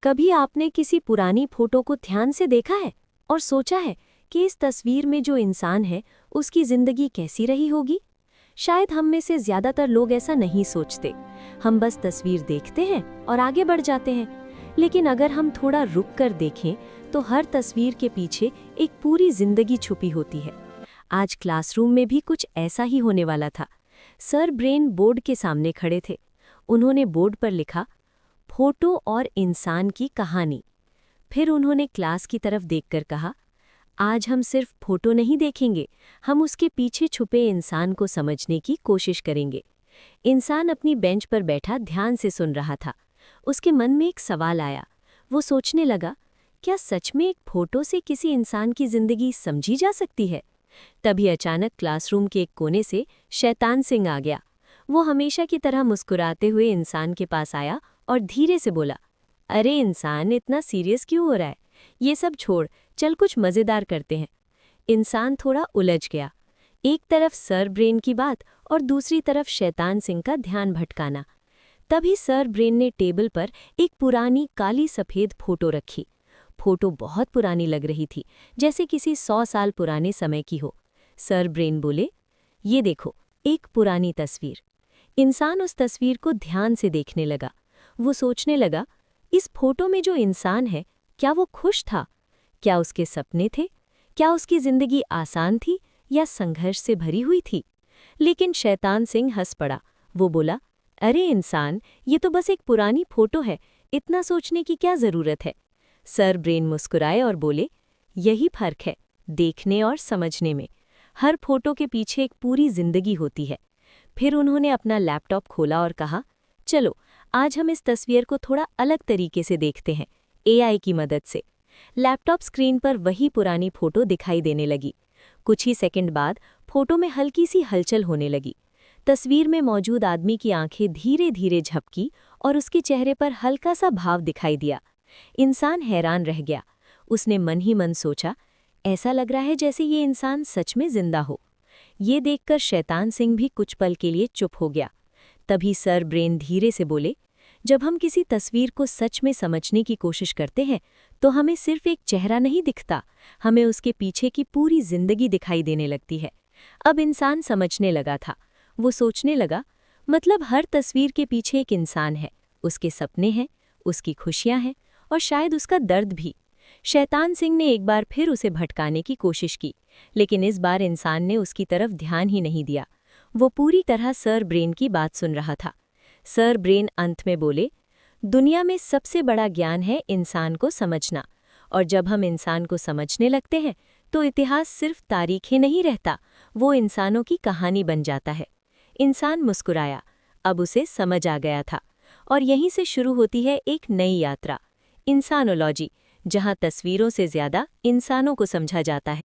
कभी आपने किसी पुरानी फोटो को ध्यान से देखा है और सोचा है कि इस तस्वीर में जो इंसान है उसकी जिंदगी कैसी रही होगी? शायद हम में से ज्यादातर लोग ऐसा नहीं सोचते। हम बस तस्वीर देखते हैं और आगे बढ़ जाते हैं। लेकिन अगर हम थोड़ा रुक कर देखें तो हर तस्वीर के पीछे एक पूरी जिंदगी छुपी होती है। आज क्लासरूम में भी कुछ ऐसा ही होने वाला था। सर ब्रेन बोर्ड के सामने खड़े थे। उन्होंने बोर्ड पर लिखा, फोटो और इंसान की कहानी। फिर उन्होंने क्लास की तरफ देखकर कहा, आज हम सिर्फ फोटो नहीं देखेंगे, हम उसके पीछे छुपे इंसान को समझने की कोशिश करेंगे। इंसान अपनी बेंच पर बैठा ध्यान से सुन रहा था। उसके मन में एक सवाल आया। वो सोचने लगा, क्या सच में एक फोटो से किसी इंसान की जिंदगी समझी जा सकती है? तभी अचानक क्लासरूम के एक कोने से शैतान सिंह आ गया। वो हमेशा की तरह मुस्कुराते हुए इंसान के पास आया और धीरे से बोला, अरे इंसान, इतना सीरियस क्यों हो रहा है? ये सब छोड़, चल कुछ मज़ेदार करते हैं। इंसान थोड़ा उलझ गया। एक तरफ सर ब्रेन की बात और दूसरी तरफ शैतान सिंह का ध्यान भटकाना। तभी सर ब्रेन ने टेबल पर एक पुरानी काली सफ़ेद फोटो रखी। फोटो बहुत पुरानी लग रही थी, जैसे किसी 100 साल पुराने समय की हो। सर ब्रेन बोले, ये देखो, एक पुरानी तस्वीर। इंसान उस तस्वीर को ध्यान से देखने लगा। वो सोचने लगा, इस फोटो में जो इंसान है, क्या वो खुश था? क्या उसके सपने थे? क्या उसकी जिंदगी आसान थी या संघर्ष से भरी हुई थी? लेकिन शैतान सिंह हंस पड़ा। वो बोला, अरे इंसान, ये तो बस एक पुरानी फोटो है, इतना सोचने की क्या जरूरत है? सर ब्रेन मुस्कुराए और बोले, यही फर्क है देखने और समझने में। हर फोटो के पीछे एक पूरी जिंदगी होती है। फिर उन्होंने अपना लैपटॉप खोला और कहा, चलो आज हम इस तस्वीर को थोड़ा अलग तरीके से देखते हैं, एआई की मदद से। लैपटॉप स्क्रीन पर वही पुरानी फोटो दिखाई देने लगी। कुछ ही सेकंड बाद फोटो में हल्की सी हलचल होने लगी। तस्वीर में मौजूद आदमी की आंखें धीरे धीरे झपकी और उसके चेहरे पर हल्का सा भाव दिखाई दिया। इंसान हैरान रह गया। उसने मन ही मन सोचा, ऐसा लग रहा है जैसे ये इंसान सच में जिंदा हो। ये देखकर शैतान सिंह भी कुछ पल के लिए चुप हो गया। तभी सर ब्रेन धीरे से बोले, जब हम किसी तस्वीर को सच में समझने की कोशिश करते हैं तो हमें सिर्फ एक चेहरा नहीं दिखता, हमें उसके पीछे की पूरी जिंदगी दिखाई देने लगती है। अब इंसान समझने लगा था। वो सोचने लगा, मतलब हर तस्वीर के पीछे एक इंसान है, उसके सपने हैं, उसकी खुशियां हैं और शायद उसका दर्द भी। शैतान सिंह ने एक बार फिर उसे भटकाने की कोशिश की, लेकिन इस बार इंसान ने उसकी तरफ ध्यान ही नहीं दिया। वो पूरी तरह सर ब्रेन की बात सुन रहा था। सर ब्रेन अंत में बोले, दुनिया में सबसे बड़ा ज्ञान है इंसान को समझना, और जब हम इंसान को समझने लगते हैं तो इतिहास सिर्फ तारीखें नहीं रहता, वो इंसानों की कहानी बन जाता है। इंसान मुस्कुराया। अब उसे समझ आ गया था। और यहीं से शुरू होती है एक नई यात्रा, इंसानोलॉजी, जहां तस्वीरों से ज्यादा इंसानों को समझा जाता है।